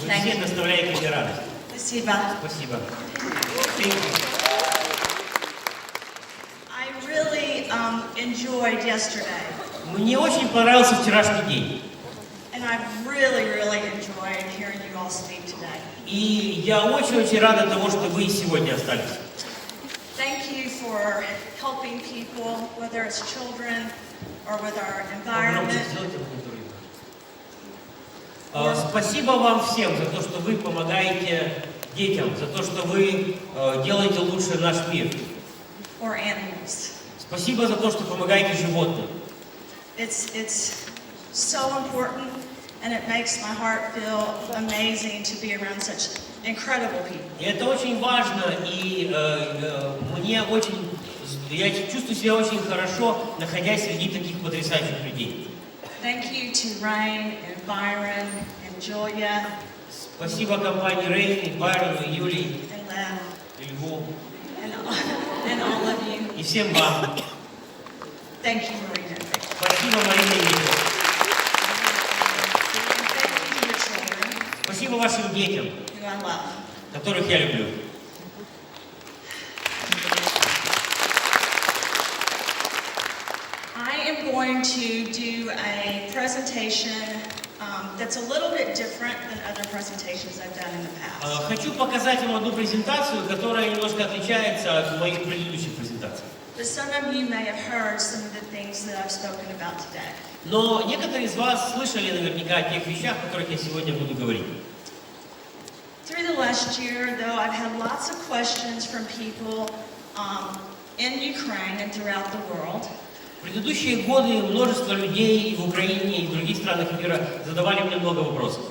Вы все доставляете мне радость. Спасибо. Спасибо. I really enjoyed yesterday. Мне очень понравился вчерашний день. And I really enjoyed hearing you all speak today. И я очень рада того, что вы сегодня остались. Thank you for helping people, whether it's children or with our environment. Спасибо вам всем за то, что вы помогаете детям, за то, что вы делаете лучше наш мир. Or animals. Спасибо за то, что помогаете животным. It's so important, and it makes my heart feel amazing to be around such incredible people. И это очень важно, и я чувствую себя очень хорошо, находясь среди таких потрясающих людей. Thank you to Rain and Byron and Julia. Спасибо компании Рейн, Байрону, Юлии, And Len. и Льву, and all of you. и всем вам. Thank you, Marina. Спасибо, Марина и Виктор. And thank you to your children, Спасибо вашим детям, who I love. которых я люблю. I am going to do a presentation that's a little bit different than other presentations I've done in the past. Хочу показать вам одну презентацию, которая немножко отличается от моих предыдущих презентаций. But some of you may have heard some of the things that I've spoken about today. Но некоторые из вас слышали наверняка о тех вещах, о которых я сегодня буду говорить. Through the last year, though, I've had lots of questions from people in Ukraine and throughout the world. В предыдущие годы множество людей и в Украине, и в других странах мира задавали мне много вопросов.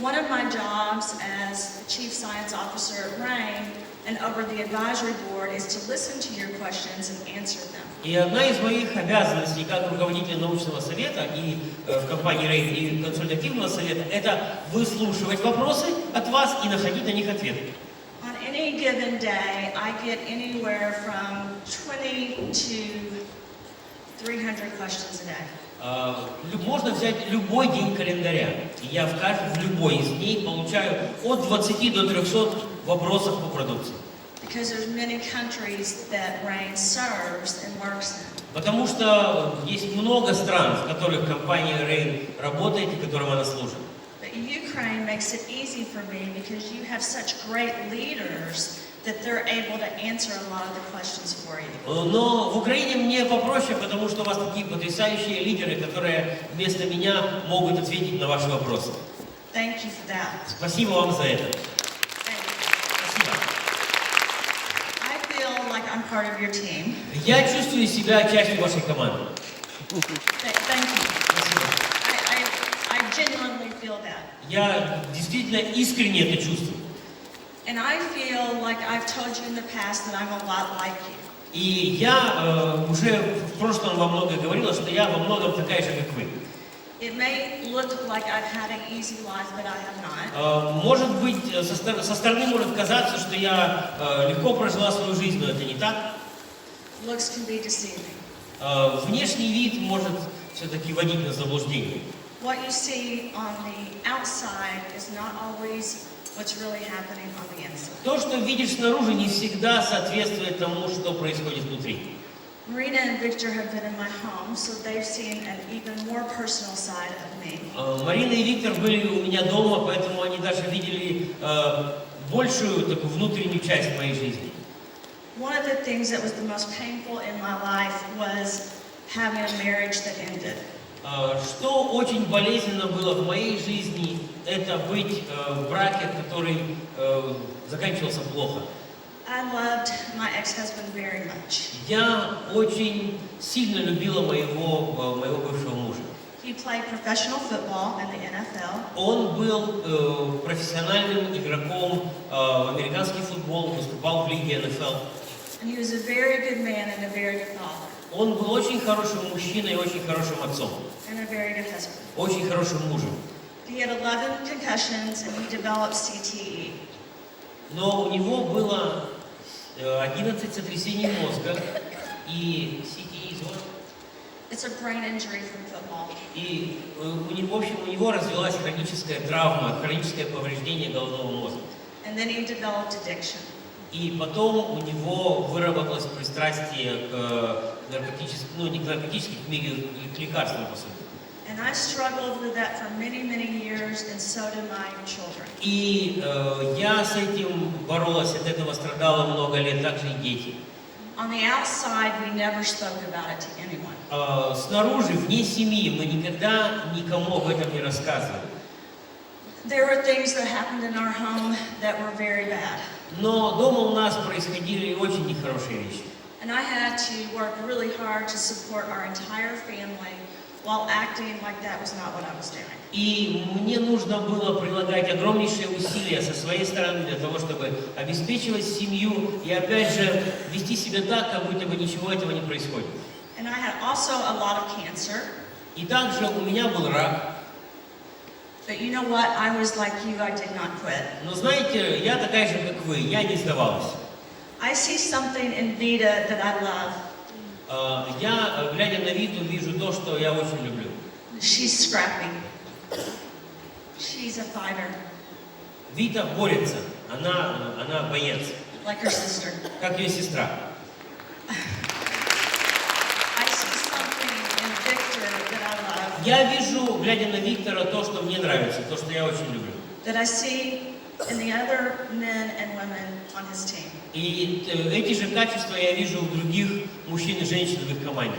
One of my jobs as Chief Science Officer at RAIN and over the advisory board is to listen to your questions and answer them. И одна из моих обязанностей как руководителя научного совета и в компании RAIN и консультативного совета – это выслушивать вопросы от вас и находить на них ответы. On any given day, I get anywhere from 20 to 300 questions a day. Можно взять любой день календаря, и я в любой из дней получаю от 20 до 300 вопросов по продукции. Because there's many countries that RAIN serves and works in. Потому что есть много стран, в которых компания RAIN работает и которым она служит. But Ukraine makes it easy for me because you have such great leaders that they're able to answer a lot of the questions for you. Но в Украине мне попроще, потому что у вас такие потрясающие лидеры, которые вместо меня могут ответить на ваши вопросы. Thank you for that. Спасибо вам за это. Спасибо. I feel like I'm part of your team. Я чувствую себя частью вашей команды. Thank you. Спасибо. I genuinely feel that. Я действительно искренне это чувствую. And I feel like I've told you in the past that I'm a lot like you. И я уже в прошлом во многом говорила, что я во многом такая же, как вы. It may look like I've had an easy life, but I have not. Может быть, со стороны может казаться, что я легко прожила свою жизнь, но это не так. Looks can be deceiving. Внешний вид может все-таки водить на заблуждение. What you see on the outside is not always what's really happening on the inside. То, что видишь снаружи, не всегда соответствует тому, что происходит внутри. Marina and Victor have been in my home, so they've seen an even more personal side of me. Марина и Виктор были у меня дома, поэтому они даже видели большую такую внутреннюю часть моей жизни. One of the things that was the most painful in my life was having a marriage that ended. Что очень болезненно было в моей жизни, это быть в браке, который заканчивался плохо. I loved my ex-husband very much. Я очень сильно любила моего бывшего мужа. He played professional football in the NFL. Он был профессиональным игроком в американский футбол, выступал в лиге NFL. And he was a very good man and a very good father. Он был очень хорошим мужчиной и очень хорошим отцом. And a very good husband. Очень хорошим мужем. He had 11 concussions and he developed CTE. Но у него было 11 сотрясений мозга и CTE, It's a brain injury from football. И, в общем, у него развилась хроническая травма, хроническое повреждение головного мозга. And then he developed addiction. И потом у него выработалось пристрастие к наркотическим, ну не к наркотическим, к лекарствам, по сути. And I struggled with that for many, many years, and so do my children. И я с этим боролась, от этого страдала много лет, также и дети. On the outside, we never spoke about it to anyone. Снаружи, вне семьи, мы никогда никому об этом не рассказывали. There were things that happened in our home that were very bad. Но дома у нас происходили очень нехорошие вещи. And I had to work really hard to support our entire family while acting like that was not what I was doing. И мне нужно было прилагать огромнейшие усилия со своей стороны для того, чтобы обеспечивать семью и опять же вести себя так, как будто бы ничего этого не происходит. And I had also a lot of cancer. И также у меня был рак. But you know what? I was like you, I did not quit. Но знаете, я такая же, как вы, я не сдавалась. I see something in Vita that I love. Я, глядя на Виту, вижу то, что я очень люблю. She's scrappy. She's a fighter. Вита борется, она боец, Like her sister. как ее сестра. I see something in Victor that I love. Я вижу, глядя на Виктора, то, что мне нравится, то, что я очень люблю. That I see in the other men and women on his team. И эти же качества я вижу у других мужчин и женщин в их команде.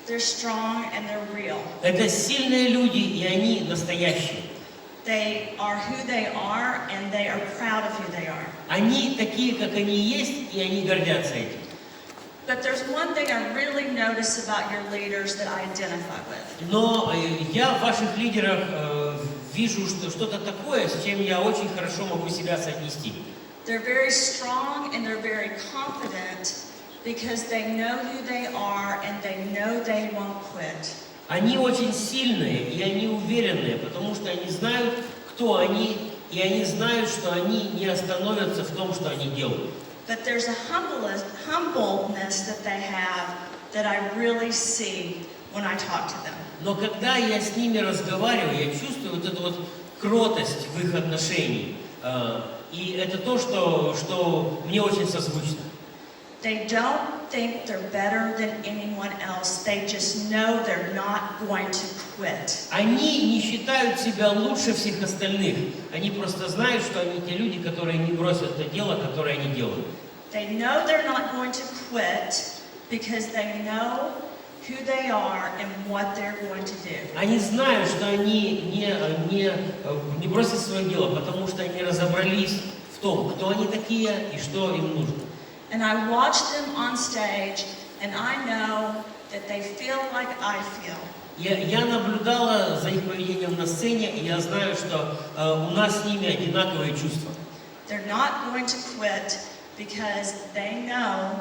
They're strong and they're real. Это сильные люди, и они настоящие. They are who they are, and they are proud of who they are. Они такие, как они есть, и они гордятся этим. But there's one thing I really notice about your leaders that I identify with. Но я в ваших лидерах вижу что-то такое, с чем я очень хорошо могу себя соотнести. They're very strong and they're very confident because they know who they are and they know they won't quit. Они очень сильные и они уверенные, потому что они знают, кто они, и они знают, что они не остановятся в том, что они делают. But there's a humbleness that they have that I really see when I talk to them. Но когда я с ними разговариваю, я чувствую вот эту вот кротость в их отношении. И это то, что мне очень созвучно. They don't think they're better than anyone else. They just know they're not going to quit. Они не считают себя лучше всех остальных. Они просто знают, что они те люди, которые не бросят то дело, которое они делают. They know they're not going to quit because they know who they are and what they're going to do. Они знают, что они не бросят свое дело, потому что они разобрались в том, кто они такие и что им нужно. And I watch them on stage, and I know that they feel like I feel. Я наблюдала за их поведением на сцене, и я знаю, что у нас с ними одинаковые чувства. They're not going to quit because they know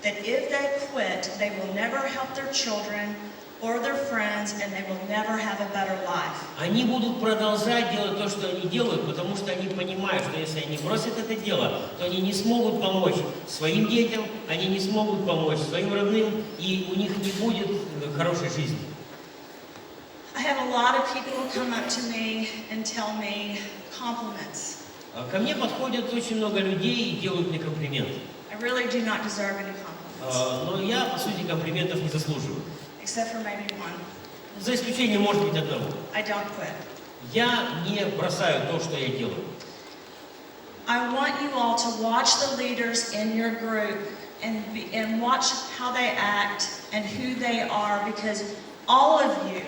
that if they quit, they will never help their children or their friends, and they will never have a better life. Они будут продолжать делать то, что они делают, потому что они понимают, что если они бросят это дело, то они не смогут помочь своим детям, они не смогут помочь своим родным, и у них не будет хорошей жизни. I have a lot of people who come up to me and tell me compliments. Ко мне подходят очень много людей и делают мне комплименты. I really do not deserve any compliments, Но я, по сути, комплиментов не заслуживаю. except for maybe one. За исключением, может быть, одного. I don't quit. Я не бросаю то, что я делаю. I want you all to watch the leaders in your group and watch how they act and who they are, because all of you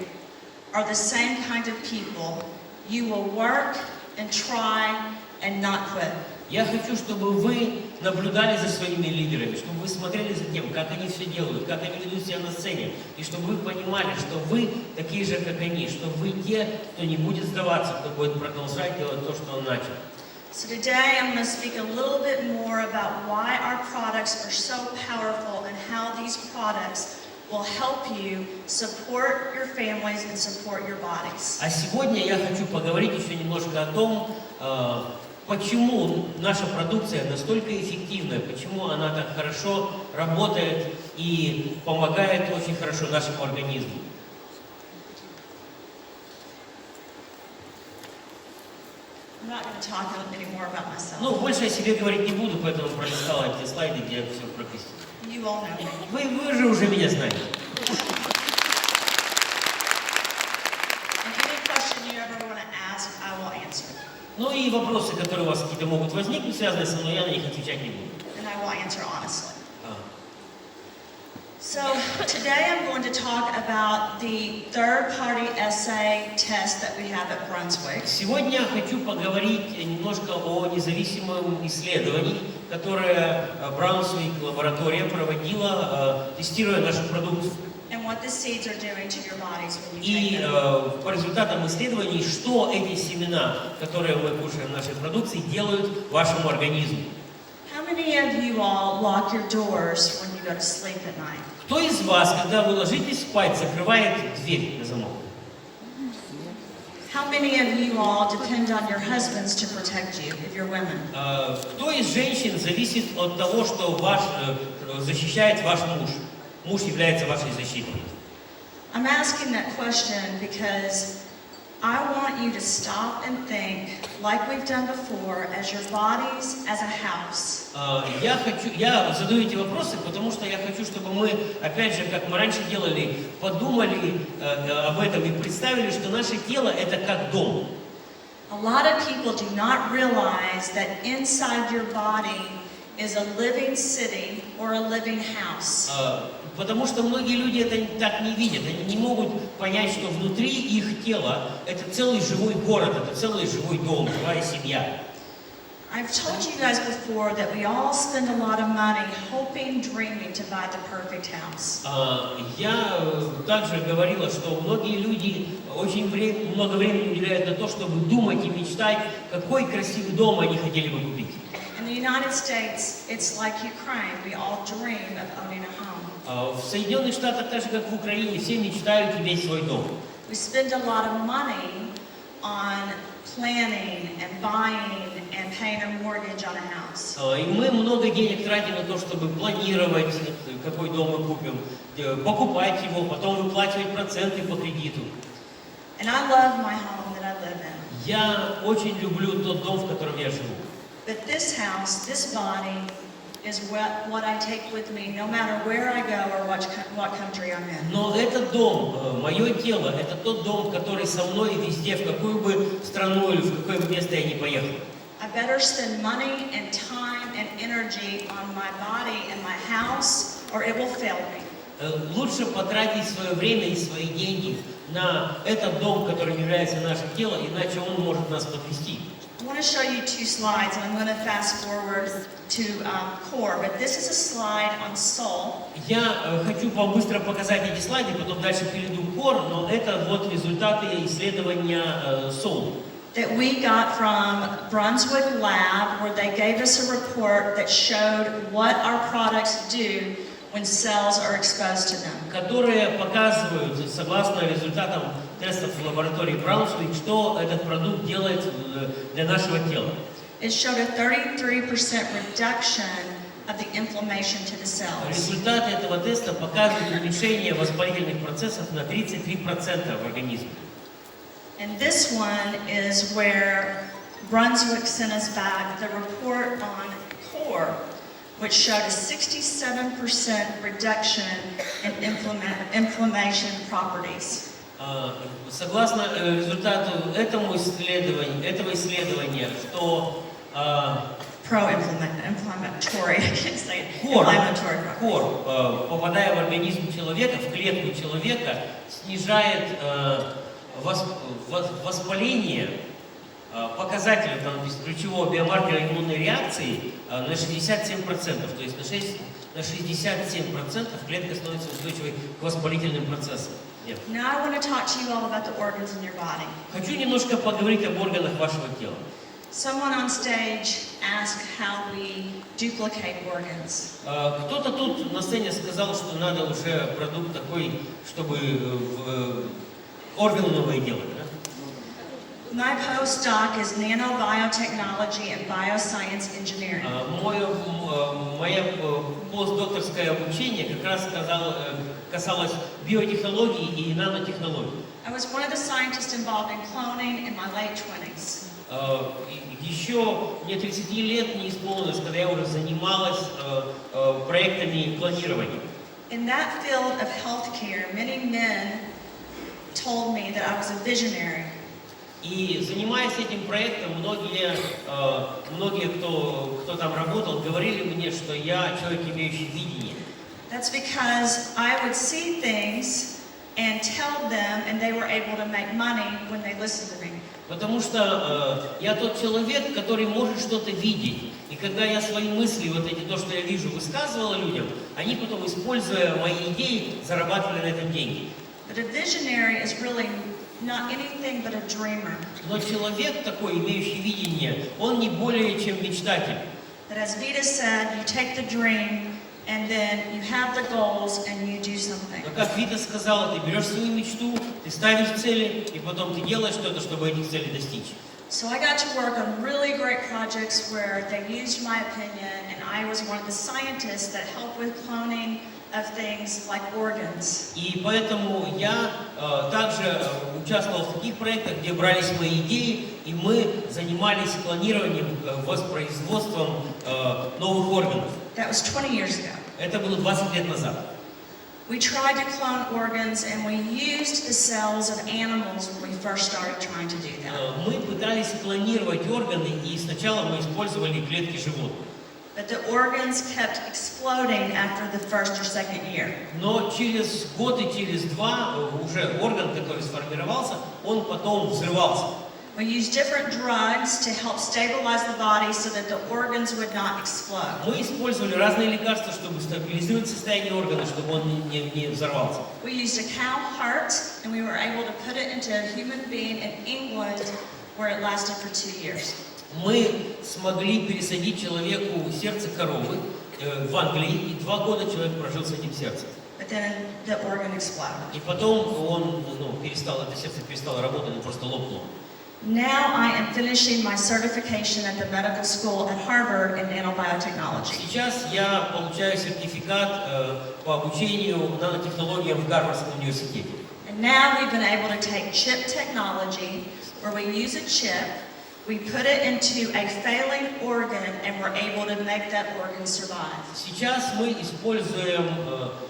are the same kind of people. You will work and try and not quit. Я хочу, чтобы вы наблюдали за своими лидерами, чтобы вы смотрели за тем, как они все делают, как они ведут себя на сцене, и чтобы вы понимали, что вы такие же, как они, что вы те, кто не будет сдаваться, кто будет продолжать делать то, что он начал. So today I'm going to speak a little bit more about why our products are so powerful and how these products will help you support your families and support your bodies. А сегодня я хочу поговорить еще немножко о том, почему наша продукция настолько эффективная, почему она так хорошо работает и помогает очень хорошо нашему организму. I'm not going to talk anymore about myself. Ну, больше о себе говорить не буду, поэтому пролистала эти слайды, где все про Кристину. You all know me. Вы же уже меня знаете. And any question you ever want to ask, I will answer. Ну и вопросы, которые у вас какие-то могут возникнуть, связанные со мной, я на них отвечать не буду. And I will answer honestly. So today I'm going to talk about the third-party essay test that we have at Brunswick. Сегодня хочу поговорить немножко о независимом исследовании, которое Браунсвик лаборатория проводила, тестируя нашу продукцию. And what the seeds are doing to your bodies when you И take them. по результатам исследований, что эти семена, которые мы кушаем в нашей продукции, делают вашему организму. How many of you all lock your doors when you go to sleep at night? Кто из вас, когда вы ложитесь спать, закрывает дверь на замок? How many of you all depend on your husbands to protect you if you're women? Кто из женщин зависит от того, что защищает ваш муж? Муж является вашей защитой. I'm asking that question because I want you to stop and think, like we've done before, as your bodies as a house. Я задаю эти вопросы, потому что я хочу, чтобы мы, опять же, как мы раньше делали, подумали об этом и представили, что наше тело это как дом. A lot of people do not realize that inside your body is a living city or a living house. Потому что многие люди это так не видят, они не могут понять, что внутри их тела это целый живой город, это целый живой дом, живая семья. I've told you guys before that we all spend a lot of money hoping, dreaming to buy the perfect house. Я также говорила, что многие люди очень много времени уделяют на то, чтобы думать и мечтать, какой красивый дом они хотели бы купить. In the United States, it's like Ukraine. We all dream of owning a home. В Соединенных Штатах, так же как в Украине, все мечтают иметь свой дом. We spend a lot of money on planning and buying and paying a mortgage on a house. И мы много денег тратим на то, чтобы планировать, какой дом мы купим, покупать его, потом выплачивать проценты по кредиту. And I love my home that I live in. Я очень люблю тот дом, в котором я живу. But this house, this body, is what I take with me, no matter where I go or what country I'm in. Но этот дом, мое тело, это тот дом, который со мной везде, в какую бы страну или в какое бы место я ни поехал. I better spend money and time and energy on my body and my house, or it will fail me. Лучше потратить свое время и свои деньги на этот дом, который является нашим телом, иначе он может нас подвести. I want to show you two slides, and I'm going to fast forward to core, but this is a slide on soul. Я хочу быстро показать эти слайды, потом дальше перейду к core, но это вот результаты исследования soul. That we got from Brunswick Lab, where they gave us a report that showed what our products do when cells are exposed to them. Которые показывают, согласно результатам тестов в лаборатории Браунсвик, что этот продукт делает для нашего тела. It showed a 33% reduction of the inflammation to the cells. Результаты этого теста показывают уменьшение воспалительных процессов на 33% в организме. And this one is where Brunswick sent us back the report on core, which showed a 67% reduction in inflammation properties. Согласно результату этого исследования, что Pro-inflammatory, I can't say it. Inflammatory properties. Хор, попадая в организм человека, в клетку человека, снижает воспаление показателя там, ключевого биомаркера иммунной реакции на 67%. То есть на 67% клетка становится устойчивой к воспалительным процессам. Нет. Now I want to talk to you all about the organs in your body. Хочу немножко поговорить об органах вашего тела. Someone on stage asked how we duplicate organs. Кто-то тут на сцене сказал, что надо уже продукт такой, чтобы органы новые делать. Да? My postdoc is nanobiotechnology and bioscience engineering. Мое постдокторское обучение как раз касалось биотехнологий и нанотехнологий. I was one of the scientists involved in cloning in my late 20s. Еще мне 30 лет не исполнилось, когда я уже занималась проектами клонирования. In that field of healthcare, many men told me that I was a visionary. И занимаясь этим проектом, многие, кто там работал, говорили мне, что я человек, имеющий видение. That's because I would see things and tell them, and they were able to make money when they listened to me. Потому что я тот человек, который может что-то видеть. И когда я свои мысли, вот эти, то, что я вижу, высказывала людям, они потом, используя мои идеи, зарабатывали на этом деньги. But a visionary is really not anything but a dreamer. Но человек такой, имеющий видение, он не более чем мечтатель. But as Vita said, you take the dream and then you have the goals and you do something. Но как Вита сказала, ты берешь свою мечту, ты ставишь цели, и потом ты делаешь что-то, чтобы этих целей достичь. So I got to work on really great projects where they used my opinion, and I was one of the scientists that helped with cloning of things like organs. И поэтому я также участвовал в таких проектах, где брались мои идеи, и мы занимались клонированием, воспроизводством новых органов. That was 20 years ago. Это было 20 лет назад. We tried to clone organs, and we used the cells of animals when we first started trying to do that. Мы пытались клонировать органы, и сначала мы использовали клетки животных. But the organs kept exploding after the first or second year. Но через год и через два уже орган, который сформировался, он потом взрывался. We used different drugs to help stabilize the body so that the organs would not explode. Мы использовали разные лекарства, чтобы стабилизировать состояние органа, чтобы он не взорвался. We used a cow heart, and we were able to put it into a human being in England, where it lasted for 2 years. Мы смогли пересадить человеку сердце коровы в Англии, и 2 года человек прожил с этим сердцем. But then the organ exploded. И потом это сердце перестало работать, оно просто лопнуло. Now I am finishing my certification at the medical school at Harvard in nanobiotechnology. Сейчас я получаю сертификат по обучению нанотехнологиям в Гарвардском университете. And now we've been able to take chip technology, where we use a chip, we put it into a failing organ, and we're able to make that organ survive. Сейчас мы используем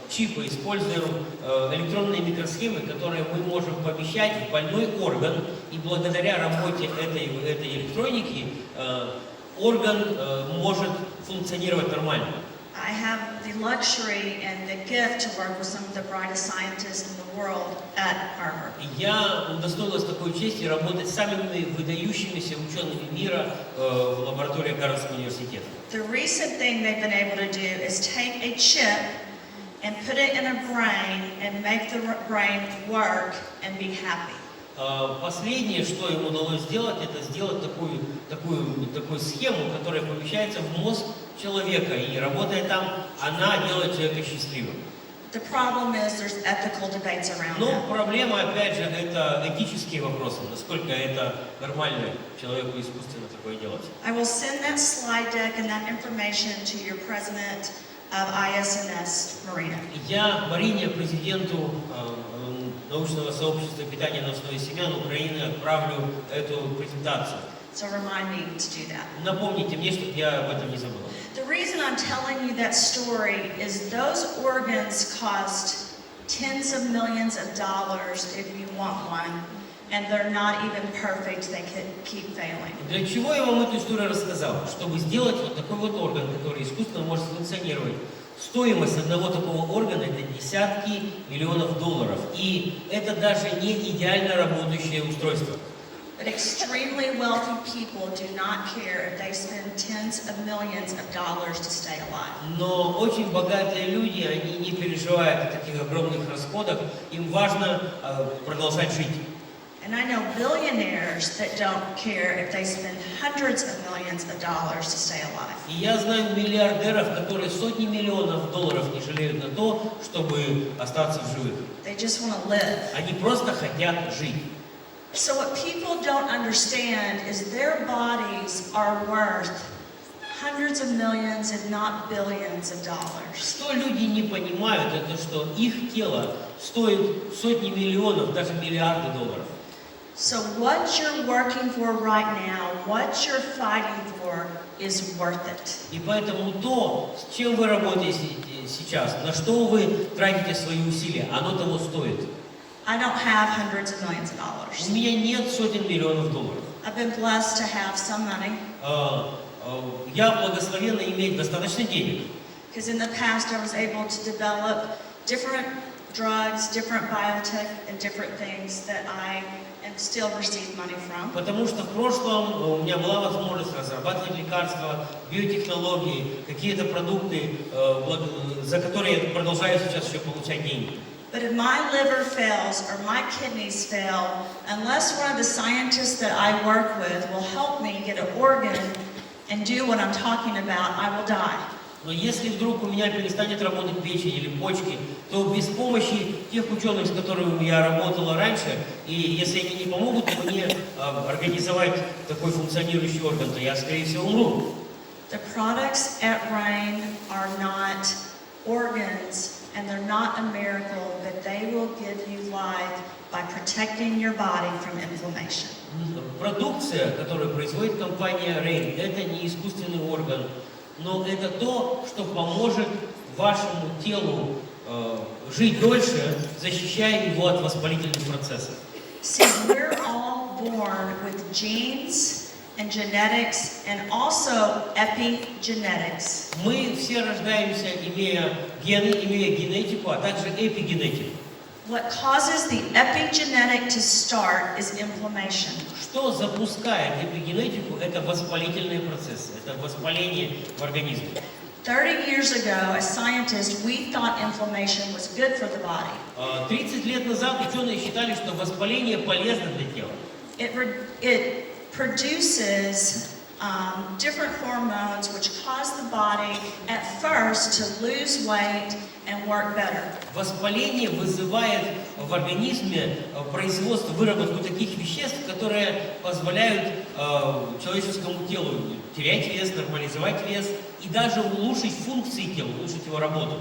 чипы, используем электронные микросхемы, которые мы можем помещать в больной орган, и благодаря работе этой электроники орган может функционировать нормально. I have the luxury and the gift to work with some of the brightest scientists in the world at Harvard. Я удостоилась такой чести работать с самыми выдающимися учеными мира в лабораториях Гарвардского университета. The recent thing they've been able to do is take a chip and put it in a brain and make the brain work and be happy. Последнее, что им удалось сделать, это сделать такую схему, которая помещается в мозг человека, и работая там, она делает человека счастливым. The problem is there's ethical debates around Но that. проблема, опять же, это этические вопросы, насколько это нормально человеку искусственно такое делать. I will send that slide deck and that information to your president of ISNS, Marina. Я Марине, президенту научного сообщества питания на основе семян Украины, отправлю эту презентацию. So remind me to do that. Напомните мне, чтобы я об этом не забыл. The reason I'm telling you that story is those organs cost tens of millions of dollars if you want one, and they're not even perfect, they could keep failing. Для чего я вам эту историю рассказал? Чтобы сделать вот такой вот орган, который искусственно может функционировать. Стоимость одного такого органа – это десятки миллионов долларов. И это даже не идеально работающее устройство. But extremely wealthy people do not care if they spend tens of millions of dollars to stay alive. Но очень богатые люди, они не переживают о таких огромных расходах. Им важно продолжать жить. And I know billionaires that don't care if they spend hundreds of millions of dollars to stay alive. И я знаю миллиардеров, которые сотни миллионов долларов не жалеют на то, чтобы остаться в живых. They just want to live. Они просто хотят жить. So what people don't understand is their bodies are worth hundreds of millions, if not billions of dollars. Что люди не понимают, это что их тело стоит сотни миллионов, даже миллиарды долларов. So what you're working for right now, what you're fighting for, is worth it. И поэтому то, с чем вы работаете сейчас, на что вы тратите свои усилия, оно того стоит. I don't have hundreds of millions of dollars. У меня нет сотен миллионов долларов. I've been blessed to have some money. Я благословенна иметь достаточно денег. Because in the past I was able to develop different drugs, different biotech, and different things that I am still receive money from. Потому что в прошлом у меня была возможность разрабатывать лекарства, биотехнологии, какие-то продукты, за которые я продолжаю сейчас еще получать деньги. But if my liver fails or my kidneys fail, unless one of the scientists that I work with will help me get an organ and do what I'm talking about, I will die. Но если вдруг у меня перестанет работать печень или почки, то без помощи тех ученых, с которыми я работала раньше, и если они не помогут мне организовать такой функционирующий орган, то я, скорее всего, умру. The products at Rain are not organs, and they're not a miracle, but they will give you life by protecting your body from inflammation. Продукция, которую производит компания Rain, это не искусственный орган, но это то, что поможет вашему телу жить дольше, защищая его от воспалительных процессов. See, we're all born with genes and genetics and also epigenetics. Мы все рождаемся, имея гены, имея генетику, а также эпигенетику. What causes the epigenetic to start is inflammation. Что запускает эпигенетику? Это воспалительные процессы, это воспаление в организме. 30 years ago, as scientists, we thought inflammation was good for the body. 30 лет назад ученые считали, что воспаление полезно для тела. It produces different hormones which cause the body at first to lose weight and work better. Воспаление вызывает в организме производство, выработку таких веществ, которые позволяют человеческому телу терять вес, нормализовать вес и даже улучшить функции тела, улучшить его работу.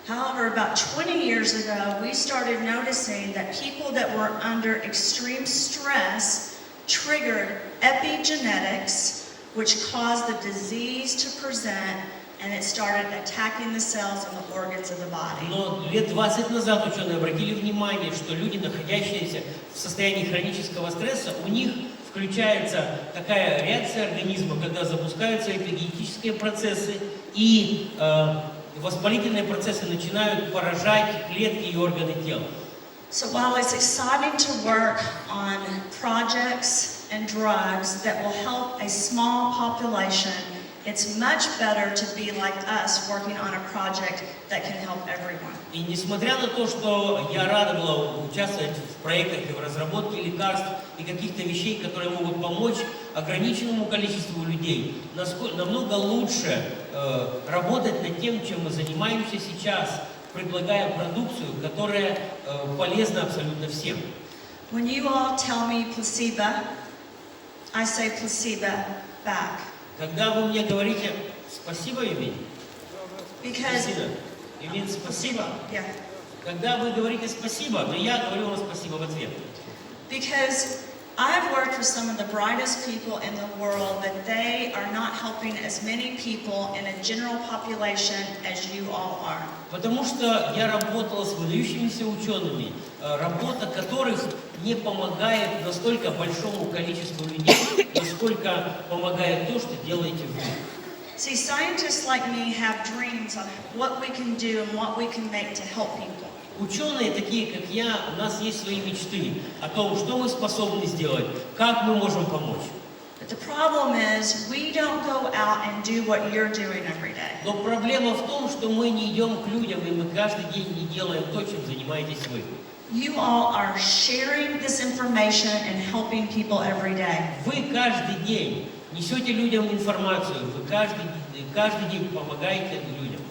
However, about 20 years ago, we started noticing that people that were under extreme stress triggered epigenetics, which caused the disease to present, and it started attacking the cells and the organs of the body. Но лет 20 назад ученые обратили внимание, что люди, находящиеся в состоянии хронического стресса, у них включается такая реакция организма, когда запускаются эпигенетические процессы, и воспалительные процессы начинают поражать клетки и органы тела. So while it's exciting to work on projects and drugs that will help a small population, it's much better to be like us working on a project that can help everyone. И несмотря на то, что я рада была участвовать в проектах и в разработке лекарств и каких-то вещей, которые могут помочь ограниченному количеству людей, намного лучше работать над тем, чем мы занимаемся сейчас, предлагая продукцию, которая полезна абсолютно всем. When you all tell me placebo, I say placebo back. Когда вы мне говорите «спасибо, Юмин», Because, Юмин, спасибо. yeah. Когда вы говорите «спасибо», то я говорю вам «спасибо» в ответ. Because I've worked with some of the brightest people in the world, but they are not helping as many people in a general population as you all are. Потому что я работала с выдающимися учеными, работа которых не помогает настолько большому количеству людей, насколько помогает то, что делаете вы. See, scientists like me have dreams on what we can do and what we can make to help people. Ученые, такие как я, у нас есть свои мечты о том, что мы способны сделать, как мы можем помочь. But the problem is, we don't go out and do what you're doing every day. Но проблема в том, что мы не идем к людям, и мы каждый день не делаем то, чем занимаетесь вы. You all are sharing this information and helping people every day. Вы каждый день несете людям информацию, вы каждый день помогаете людям.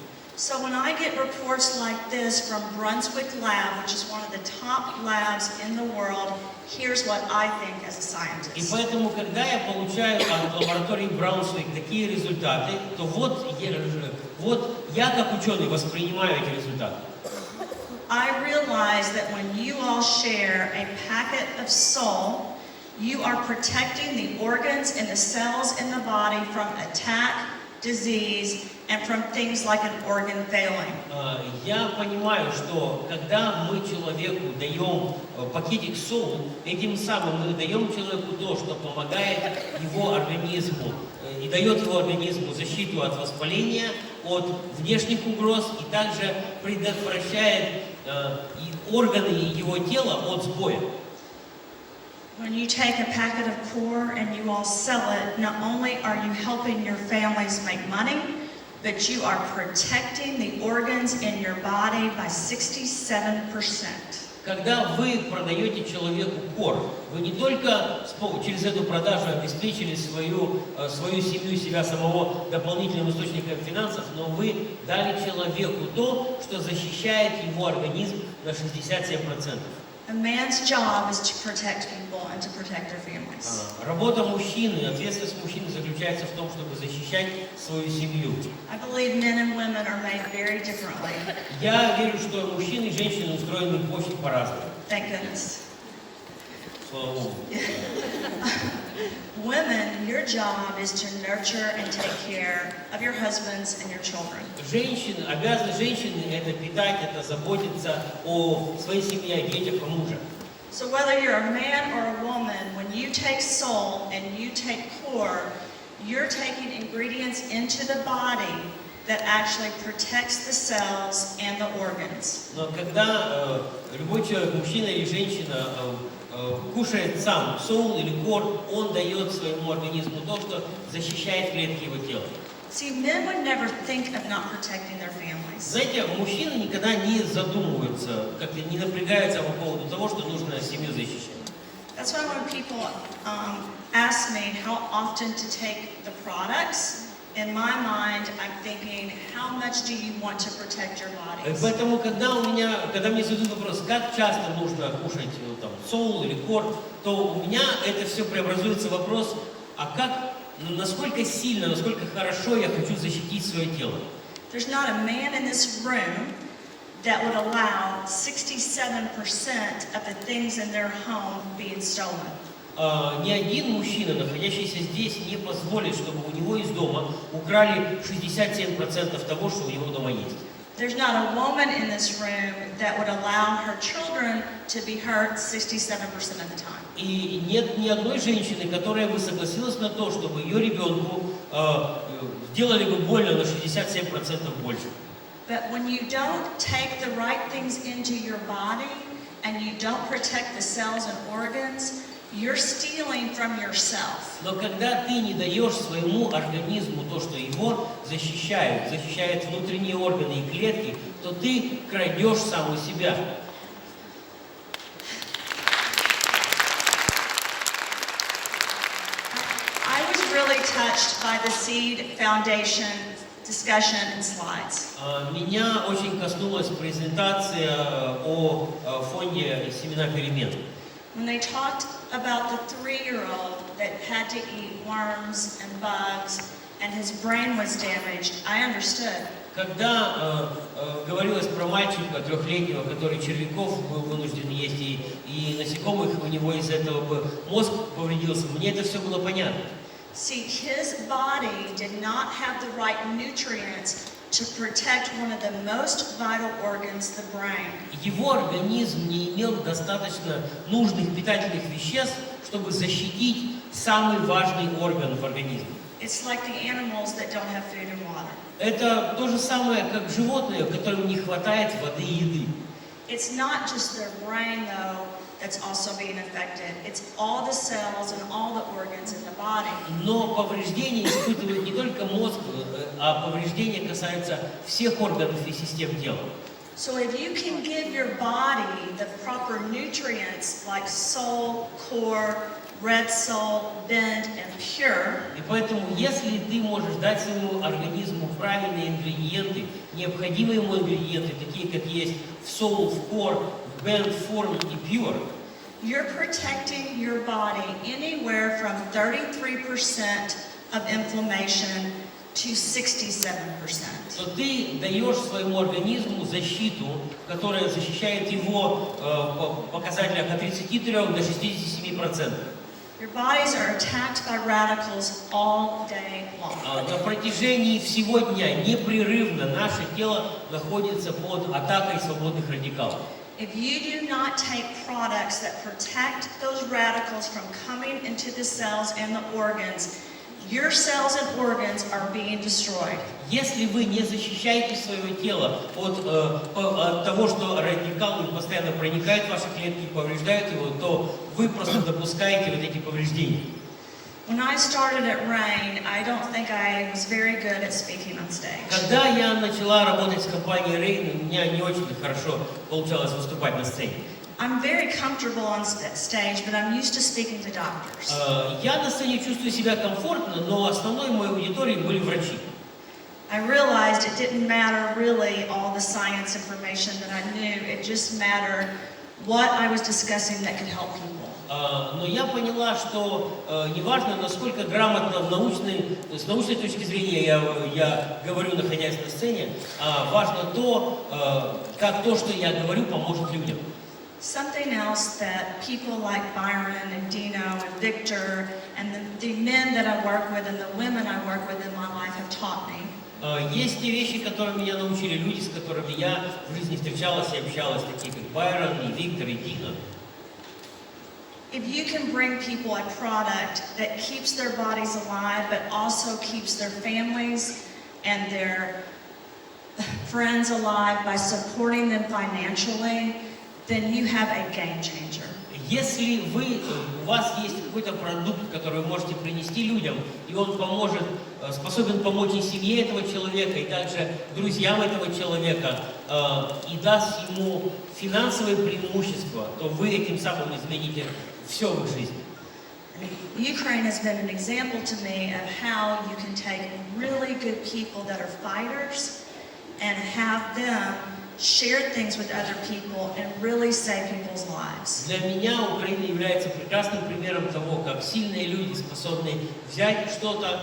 So when I get reports like this from Brunswick Lab, which is one of the top labs in the world, here's what I think as a И scientist. поэтому, когда я получаю от лаборатории Браунсвик такие результаты, то вот я как ученый воспринимаю эти результаты. I realize that when you all share a packet of soul, you are protecting the organs and the cells in the body from attack, disease, and from things like an organ failing. Я понимаю, что когда мы человеку даем пакетик соул, этим самым мы даем человеку то, что помогает его организму и дает его организму защиту от воспаления, от внешних угроз и также предотвращает и органы его тела от сбоя. When you take a packet of core and you all sell it, not only are you helping your families make money, but you are protecting the organs in your body by 67%. Когда вы продаете человеку кор, вы не только через эту продажу обеспечили свою семью, себя самого дополнительным источником финансов, но вы дали человеку то, что защищает его организм на 67%. A man's job is to protect people and to protect their families. Работа мужчины, ответственность мужчины заключается в том, чтобы защищать свою семью. I believe men and women are made very differently. Я верю, что мужчины и женщины устроены очень по-разному. Thank goodness. Слава Богу. Women, your job is to nurture and take care of your husbands and your children. Обязанность женщины – это питать, это заботиться о своей семье, о детях, о муже. So whether you're a man or a woman, when you take soul and you take core, you're taking ingredients into the body that actually protects the cells and the organs. Но когда любой человек, мужчина или женщина, кушает сам соул или кор, он дает своему организму то, что защищает клетки его тела. See, men would never think of not protecting their families. Знаете, мужчины никогда не задумываются, как-то не напрягаются по поводу того, что нужно семью защищать. That's why when people ask me how often to take the products, in my mind, I'm thinking, how much do you want to protect your bodies? Поэтому, когда мне задают вопрос, как часто нужно кушать там, соул или кор, то у меня это все преобразуется в вопрос, насколько сильно, насколько хорошо я хочу защитить свое тело. There's not a man in this room that would allow 67% of the things in their home being stolen. Ни один мужчина, находящийся здесь, не позволит, чтобы у него из дома украли 67% того, что у него дома есть. There's not a woman in this room that would allow her children to be hurt 67% of the time. И нет ни одной женщины, которая бы согласилась на то, чтобы ее ребенку сделали бы больно на 67% больше. But when you don't take the right things into your body and you don't protect the cells and organs, you're stealing from yourself. Но когда ты не даешь своему организму то, что его защищает внутренние органы и клетки, то ты крадешь сам у себя. I was really touched by the Seed Foundation discussion and slides. Меня очень коснулась презентация о фонде «Семена перемен». When they talked about the 3-year-old that had to eat worms and bugs and his brain was damaged, I understood. Когда говорилось про мальчика 3-летнего, который червяков был вынужден есть и насекомых, у него из этого мозг повредился, мне это все было понятно. See, his body did not have the right nutrients to protect one of the most vital organs, the brain. Его организм не имел достаточно нужных питательных веществ, чтобы защитить самый важный орган в организме. It's like the animals that don't have food and water. Это то же самое, как животные, которым не хватает воды и еды. It's not just their brain, though, that's also being affected. It's all the cells and all the organs in the body. Но повреждения испытывает не только мозг, а повреждения касаются всех органов и систем тела. So if you can give your body the proper nutrients like soul, core, red soul, bend, and pure, И поэтому, если ты можешь дать своему организму правильные ингредиенты, необходимые ему ингредиенты, такие как есть в soul, в core, в bend, form и pure, you're protecting your body anywhere from 33% of inflammation to 67%. то ты даешь своему организму защиту, которая защищает его по показателям от 33 до 67%. Your bodies are attacked by radicals all day long. На протяжении всего дня непрерывно наше тело находится под атакой свободных радикалов. If you do not take products that protect those radicals from coming into the cells and the organs, your cells and organs are being destroyed. Если вы не защищаете свое тело от того, что радикалы постоянно проникают в ваши клетки и повреждают его, то вы просто допускаете вот эти повреждения. When I started at Rain, I don't think I was very good at speaking on stage. Когда я начала работать с компанией Rain, у меня не очень хорошо получалось выступать на сцене. I'm very comfortable on stage, but I'm used to speaking to doctors. Я на сцене чувствую себя комфортно, но основной моей аудиторией были врачи. I realized it didn't matter really all the science information that I knew. It just mattered what I was discussing that could help people. Но я поняла, что неважно, насколько грамотно с научной точки зрения я говорю, находясь на сцене, важно то, как то, что я говорю, поможет людям. Something else that people like Byron and Dino and Victor and the men that I work with and the women I work with in my life have taught me. Есть те вещи, которые меня научили люди, с которыми я в жизни встречалась и общалась, такие как Байрон, и Виктор, и Дино. If you can bring people a product that keeps their bodies alive but also keeps their families and their friends alive by supporting them financially, then you have a game changer. Если у вас есть какой-то продукт, который вы можете принести людям, и он способен помочь и семье этого человека, и также друзьям этого человека, и даст ему финансовые преимущества, то вы этим самым измените все в их жизни. Ukraine has been an example to me of how you can take really good people that are fighters and have them share things with other people and really save people's lives. Для меня Украина является прекрасным примером того, как сильные люди способны взять что-то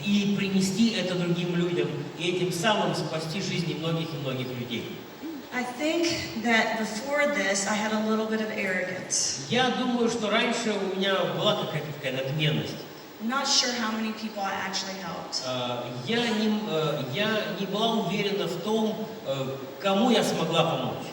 и принести это другим людям, и этим самым спасти жизни многих и многих людей. I think that before this I had a little bit of arrogance. Я думаю, что раньше у меня была какая-то такая надменность. I'm not sure how many people I actually helped. Я не была уверена в том, кому я смогла помочь.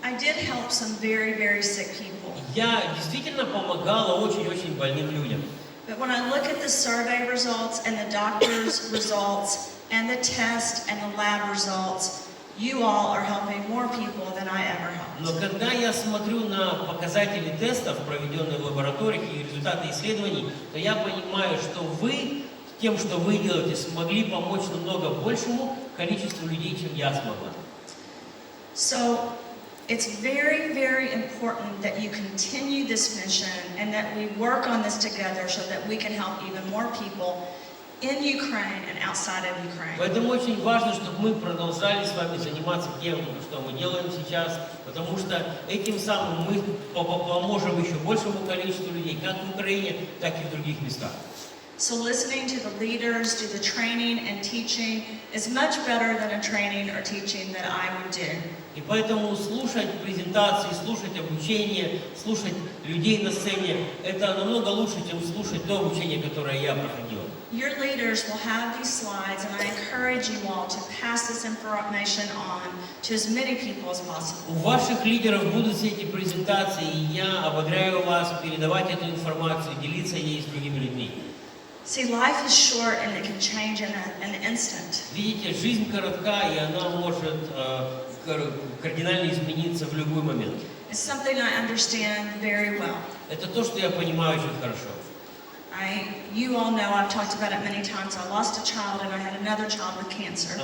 I did help some very, very sick people. Я действительно помогала очень-очень больным людям. But when I look at the survey results and the doctor's results and the test and the lab results, you all are helping more people than I ever helped. Но когда я смотрю на показатели тестов, проведенные в лабораториях, и результаты исследований, то я понимаю, что вы, тем, что вы делаете, смогли помочь намного большему количеству людей, чем я смогла. So it's very, very important that you continue this mission and that we work on this together so that we can help even more people in Ukraine and outside of Ukraine. Поэтому очень важно, чтобы мы продолжали с вами заниматься тем, что мы делаем сейчас, потому что этим самым мы поможем еще большему количеству людей, как в Украине, так и в других местах. So listening to the leaders do the training and teaching is much better than a training or teaching that I would do. И поэтому слушать презентации, слушать обучение, слушать людей на сцене, это намного лучше, чем слушать то обучение, которое я проходила. Your leaders will have these slides, and I encourage you all to pass this information on to as many people as possible. У ваших лидеров будут все эти презентации, и я ободряю вас передавать эту информацию, делиться ей с другими людьми. See, life is short and it can change in an instant. Видите, жизнь коротка, и она может кардинально измениться в любой момент. It's something I understand very well. Это то, что я понимаю очень хорошо. You all know, I've talked about it many times. I lost a child and I had another child with cancer.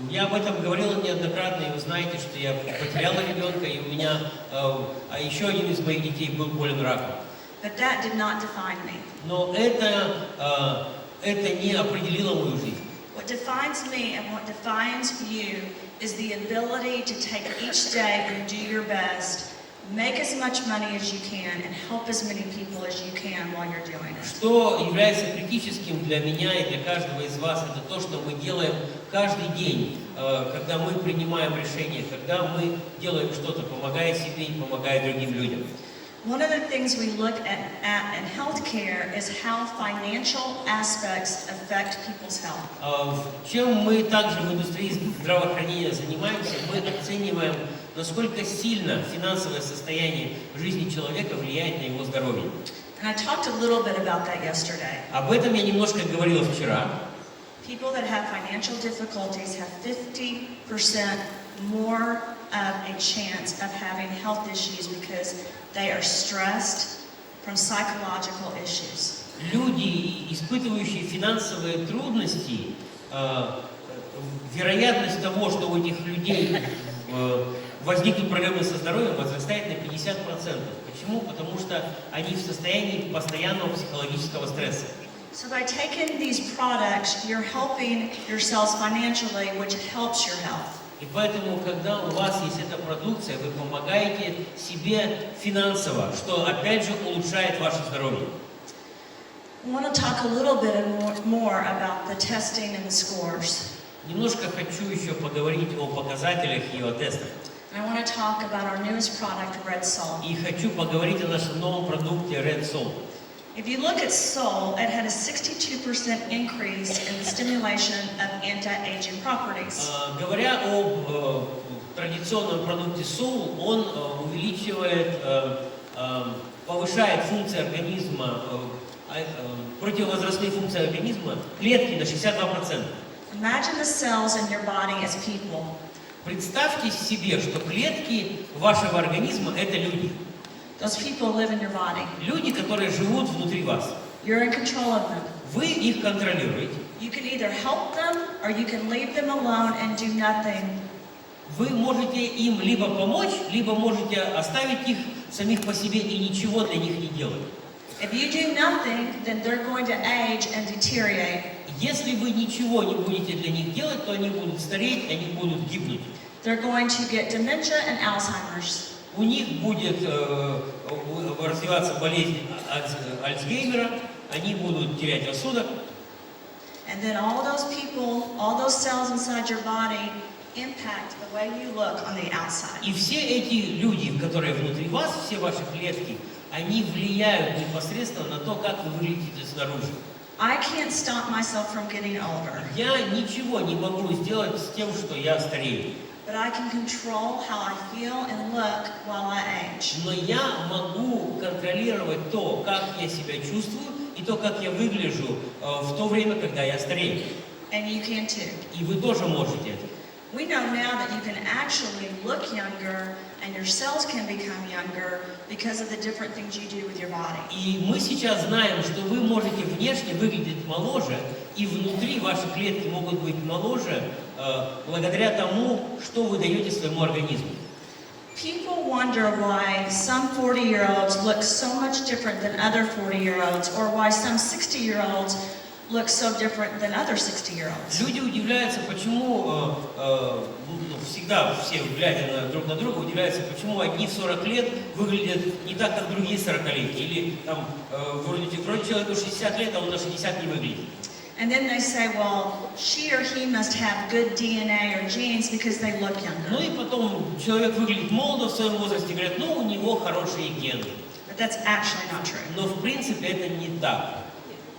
Я об этом говорила неоднократно, и вы знаете, что я потеряла ребенка, и у меня, а еще один из моих детей был болен раком. But that did not define me. Но это не определило мою жизнь. What defines me and what defines you is the ability to take each day and do your best, make as much money as you can, and help as many people as you can while you're doing it. Что является критическим для меня и для каждого из вас, это то, что мы делаем каждый день, когда мы принимаем решения, когда мы делаем что-то, помогая себе и помогая другим людям. One of the things we look at in healthcare is how financial aspects affect people's health. Чем мы также в индустрии здравоохранения занимаемся, мы оцениваем, насколько сильно финансовое состояние жизни человека влияет на его здоровье. And I talked a little bit about that yesterday. Об этом я немножко говорила вчера. People that have financial difficulties have 50% more of a chance of having health issues because they are stressed from psychological issues. Люди, испытывающие финансовые трудности, вероятность того, что у этих людей возникнут проблемы со здоровьем, возрастает на 50%. Почему? Потому что они в состоянии постоянного психологического стресса. So by taking these products, you're helping yourselves financially, which helps your health. И поэтому, когда у вас есть эта продукция, вы помогаете себе финансово, что опять же улучшает ваше здоровье. I want to talk a little bit more about the testing and the scores. Немножко хочу еще поговорить о показателях и о тестах. And I want to talk about our newest product, Red Soul. И хочу поговорить о нашем новом продукте Red Soul. If you look at Soul, it had a 62% increase in the stimulation of anti-aging properties. Говоря об традиционном продукте Soul, он увеличивает, повышает функции организма, противовозрастные функции организма, клетки на 62%. Imagine the cells in your body as people. Представьте себе, что клетки вашего организма – это люди. Those people live in your body. Люди, которые живут внутри вас. You're in control of them. Вы их контролируете. You can either help them or you can leave them alone and do nothing. Вы можете им либо помочь, либо можете оставить их самих по себе и ничего для них не делать. If you do nothing, then they're going to age and deteriorate. Если вы ничего не будете для них делать, то они будут стареть, они будут гибнуть. They're going to get dementia and Alzheimer's. У них будет развиваться болезнь Альцгеймера, они будут терять рассудок. And then all those people, all those cells inside your body impact the way you look on the outside. И все эти люди, которые внутри вас, все ваши клетки, они влияют непосредственно на то, как вы выглядите снаружи. I can't stop myself from getting older. Я ничего не могу сделать с тем, что я старею. But I can control how I feel and look while I age. Но я могу контролировать то, как я себя чувствую, и то, как я выгляжу в то время, когда я старею. And you can too. И вы тоже можете это. We know now that you can actually look younger and your cells can become younger because of the different things you do with your body. И мы сейчас знаем, что вы можете внешне выглядеть моложе, и внутри ваши клетки могут быть моложе, благодаря тому, что вы даете своему организму. People wonder why some 40-year-olds look so much different than other 40-year-olds, or why some 60-year-olds look so different than other 60-year-olds. Люди удивляются, почему, всегда все, глядя друг на друга, удивляются, почему одни в 40 лет выглядят не так, как другие 40-летние. Или там, вроде человеку 60 лет, а он на 60 не выглядит. And then they say, well, she or he must have good DNA or genes because they look younger. Ну и потом человек выглядит молодо в своем возрасте, говорят, ну у него хорошие гены. But that's actually not true. Но в принципе это не так.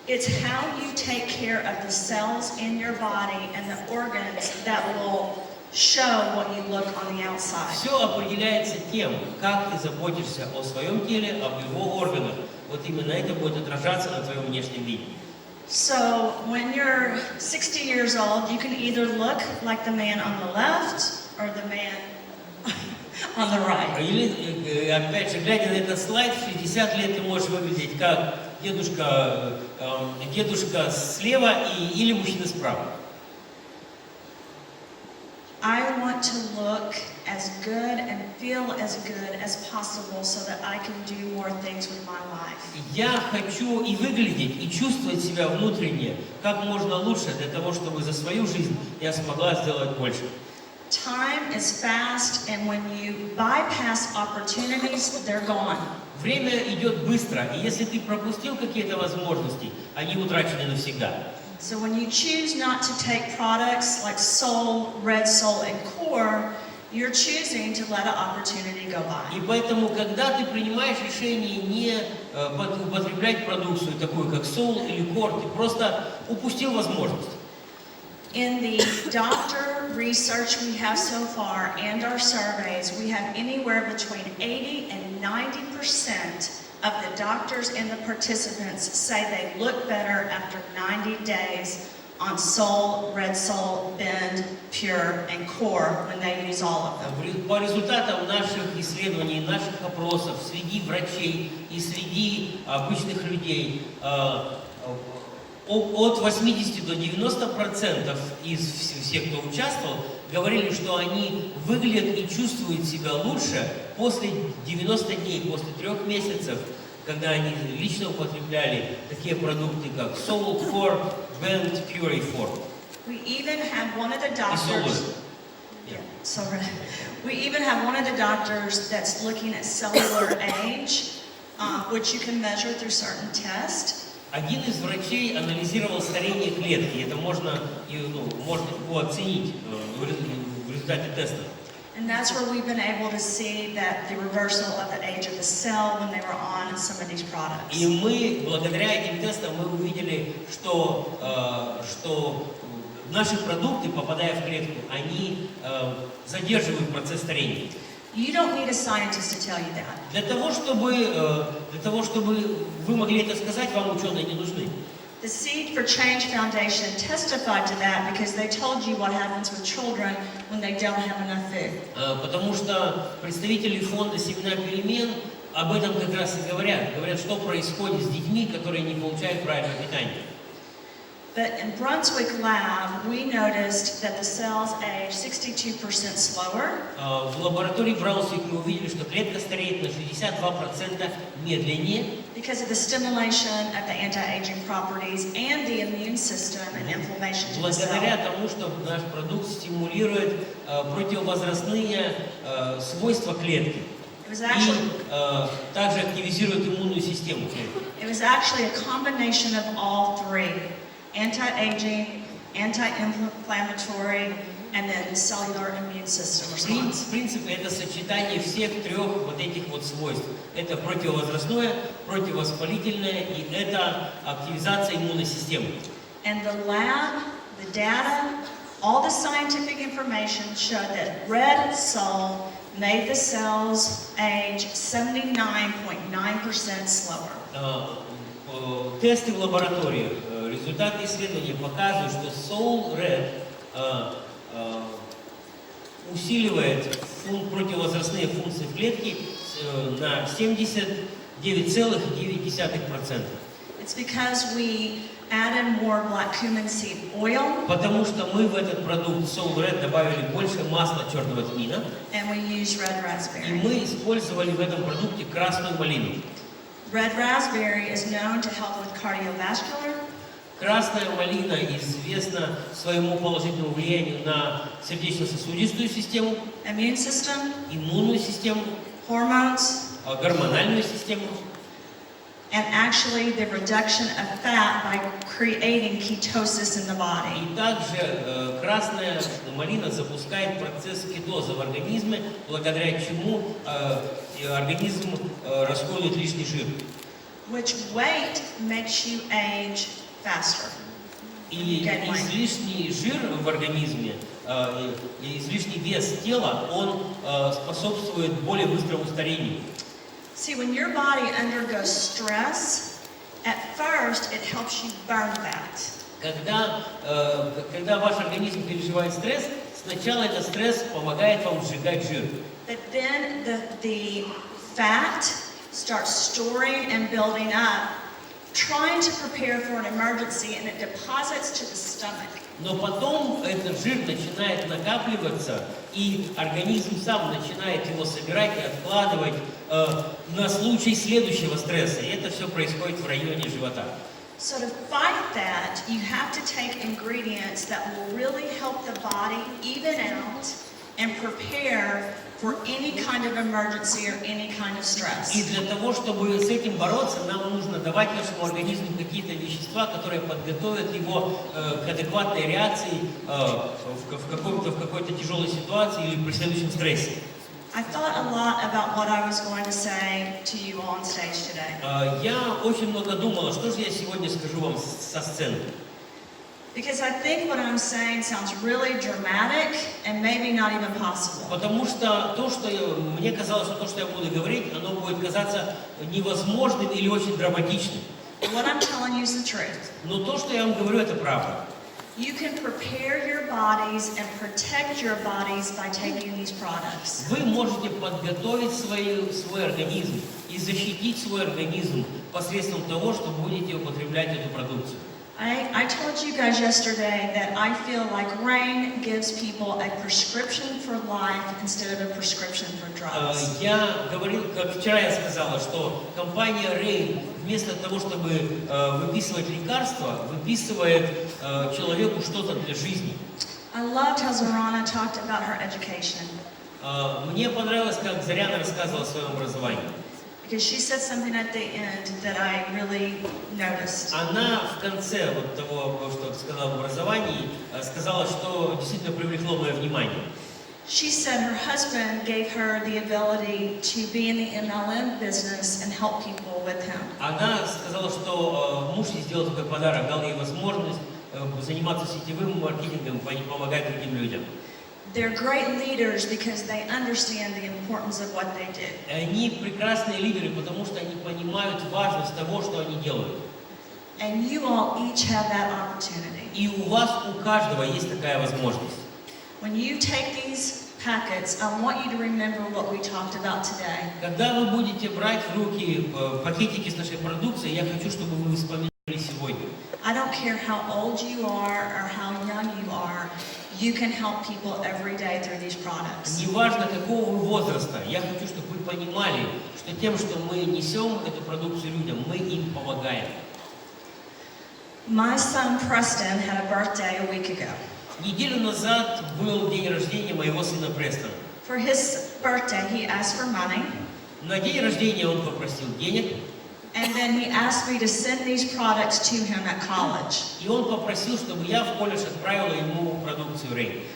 It's how you take care of the cells in your body and the organs that will show what you look on the outside. Все определяется тем, как ты заботишься о своем теле, об его органах. Вот именно это будет отражаться на твоем внешнем виде. So when you're 60 years old, you can either look like the man on the left or the man on the right. Или, опять же, глядя на этот слайд, в 60 лет ты можешь выглядеть как дедушка слева или мужчина справа. I want to look as good and feel as good as possible so that I can do more things with my life. Я хочу и выглядеть, и чувствовать себя внутренне как можно лучше для того, чтобы за свою жизнь я смогла сделать больше. Time is fast, and when you bypass opportunities, they're gone. Время идет быстро, и если ты пропустил какие-то возможности, они утрачены навсегда. So when you choose not to take products like soul, red soul, and core, you're choosing to let an opportunity go by. И поэтому, когда ты принимаешь решение не употреблять продукцию такую, как soul или core, ты просто упустил возможность. In the doctor research we have so far and our surveys, we have anywhere between 80 and 90% of the doctors and the participants say they look better after 90 days on soul, red soul, bend, pure, and core when they use all of them. По результатам наших исследований, наших опросов среди врачей и среди обычных людей от 80 до 90% из всех, кто участвовал, говорили, что они выглядят и чувствуют себя лучше после 90 дней, после 3 месяцев, когда они лично употребляли такие продукты, как Soul, Core, Bend, Pure и Form. We even have one of the doctors. We even have one of the doctors that's looking at cellular age, which you can measure through certain tests. Один из врачей анализировал старение клетки. Это можно его оценить в результате теста. And that's where we've been able to see that the reversal of the age of the cell when they were on some of these products. И мы, благодаря этим тестам, мы увидели, что наши продукты, попадая в клетку, они задерживают процесс старения. You don't need a scientist to tell you that. Для того, чтобы вы могли это сказать, вам ученые не нужны. The Seed for Change Foundation testified to that because they told you what happens with children when they don't have enough food. Потому что представители фонда «Семена перемен» об этом как раз и говорят. Говорят, что происходит с детьми, которые не получают правильного питания. But in Brunswick lab, we noticed that the cells age 62% slower. В лаборатории Браунсвик мы увидели, что клетка стареет на 62% медленнее. Because of the stimulation of the anti-aging properties and the immune system and inflammation to the cell. Благодаря тому, что наш продукт стимулирует противовозрастные свойства клетки. И также активизирует иммунную систему клетки. It was actually a combination of all three. Anti-aging, anti-inflammatory, and then cellular immune system response. В принципе, это сочетание всех 3 вот этих вот свойств. Это противовозрастное, противовоспалительное и это активизация иммунной системы. And the lab, the data, all the scientific information showed that red soul made the cells age 79.9% slower. Тесты в лабораториях, результаты исследований показывают, что Soul Red усиливает противовозрастные функции в клетке на 79,9%. It's because we added more black cumin seed oil. Потому что мы в этот продукт Soul Red добавили больше масла черного тмина. And we used red raspberry. И мы использовали в этом продукте красную малину. Red raspberry is known to help with cardiovascular. Красная малина известна своему положительному влиянию на сердечно-сосудистую систему, Immune system, иммунную систему, hormones, гормональную систему. and actually the reduction of fat by creating ketosis in the body. И также красная малина запускает процесс кетоза в организме, благодаря чему организм расходует лишний жир. Which weight makes you age faster. И излишний жир в организме, и излишний вес тела, он способствует более быстрому старению. See, when your body undergoes stress, at first it helps you burn fat. Когда ваш организм переживает стресс, сначала этот стресс помогает вам сжигать жир. But then the fat starts storing and building up, trying to prepare for an emergency and it deposits to the stomach. Но потом этот жир начинает накапливаться, и организм сам начинает его собирать и откладывать на случай следующего стресса. И это все происходит в районе живота. So to fight that, you have to take ingredients that will really help the body even out and prepare for any kind of emergency or any kind of stress. И для того, чтобы с этим бороться, нам нужно давать нашему организму какие-то вещества, которые подготовят его к адекватной реакции в какой-то тяжелой ситуации или при следующем стрессе. I thought a lot about what I was going to say to you all on stage today. Я очень много думала, что же я сегодня скажу вам со сцены. Because I think what I'm saying sounds really dramatic and maybe not even possible. Потому что мне казалось, что то, что я буду говорить, оно будет казаться невозможным или очень драматичным. What I'm telling you is the truth. Но то, что я вам говорю, это правда. You can prepare your bodies and protect your bodies by taking these products. Вы можете подготовить свой организм и защитить свой организм посредством того, что будете употреблять эту продукцию. I told you guys yesterday that I feel like Rain gives people a prescription for life instead of a prescription for drugs. Я говорил, как вчера я сказала, что компания Rain вместо того, чтобы выписывать лекарства, выписывает человеку что-то для жизни. I loved how Zorana talked about her education. Мне понравилось, как Заряна рассказывала о своем образовании. Because she said something at the end that I really noticed. Она в конце вот того, что сказала в образовании, сказала, что действительно привлекло мое внимание. She said her husband gave her the ability to be in the MLM business and help people with him. Она сказала, что муж ей сделал такой подарок, дал ей возможность заниматься сетевым маркетингом, помогать другим людям. They're great leaders because they understand the importance of what they do. Они прекрасные лидеры, потому что они понимают важность того, что они делают. And you all each have that opportunity. И у вас, у каждого есть такая возможность. When you take these packets, I want you to remember what we talked about today. Когда вы будете брать в руки пакетики с нашей продукцией, я хочу, чтобы вы вспомнили сегодня. I don't care how old you are or how young you are. You can help people every day through these products. Неважно, какого вы возраста, я хочу, чтобы вы понимали, что тем, что мы несем эту продукцию людям, мы им помогаем. My son Preston had a birthday a week ago. Неделю назад был день рождения моего сына Престона. For his birthday, he asked for money. На день рождения он попросил денег. And then he asked me to send these products to him at college. И он попросил, чтобы я в колледж отправила ему продукцию Рей.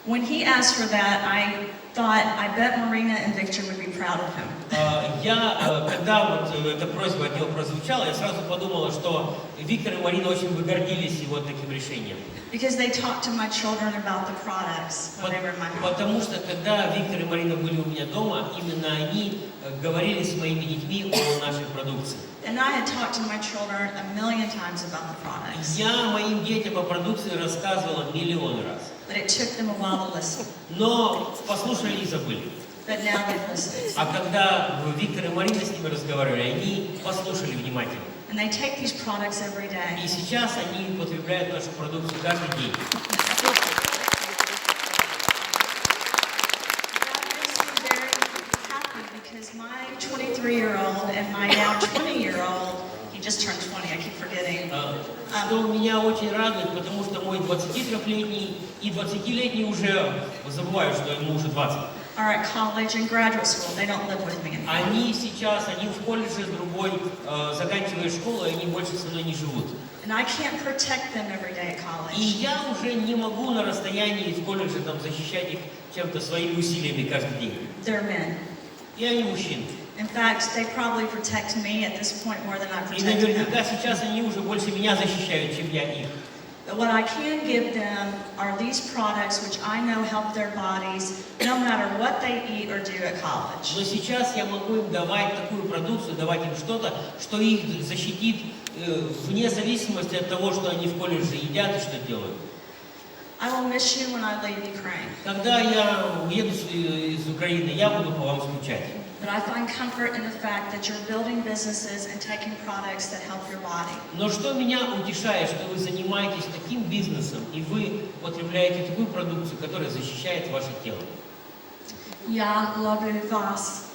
When he asked for that, I thought, I bet Marina and Victor would be proud of him. Когда вот эта просьба от него прозвучала, я сразу подумала, что Виктор и Марина очень бы гордились его таким решением. Because they talked to my children about the products when they were in my home. Потому что когда Виктор и Марина были у меня дома, именно они говорили с моими детьми о нашей продукции. And I had talked to my children a million times about the products. Я моим детям о продукции рассказывала миллион раз. But it took them a while to listen. Но послушали и забыли. But now they've listened. А когда Виктор и Марина с ними разговаривали, они послушали внимательно. And they take these products every day. И сейчас они употребляют нашу продукцию каждый день. That makes me very happy because my 23-year-old and my now 20-year-old, he just turned 20, I keep forgetting. Что меня очень радует, потому что мой 23-летний и 20-летний уже, забываю, что ему уже 20. Are at college and graduate school. They don't live with me anymore. Они сейчас, они в колледже, другой заканчивают школу, и они больше со мной не живут. And I can't protect them every day at college. И я уже не могу на расстоянии в колледже там защищать их чем-то своими усилиями каждый день. They're men. И они мужчины. In fact, they probably protect me at this point more than I И protect them. наверняка сейчас они уже больше меня защищают, чем я их. But what I can give them are these products which I know help their bodies no matter what they eat or do at college. Но сейчас я могу им давать такую продукцию, давать им что-то, что их защитит вне зависимости от того, что они в колледже едят и что делают. I will miss you when I leave Ukraine. Когда я уеду из Украины, я буду по вам скучать. But I find comfort in the fact that you're building businesses and taking products that help your body. Но что меня утешает, что вы занимаетесь таким бизнесом, и вы потребляете такую продукцию, которая защищает ваше тело. Я люблю вас.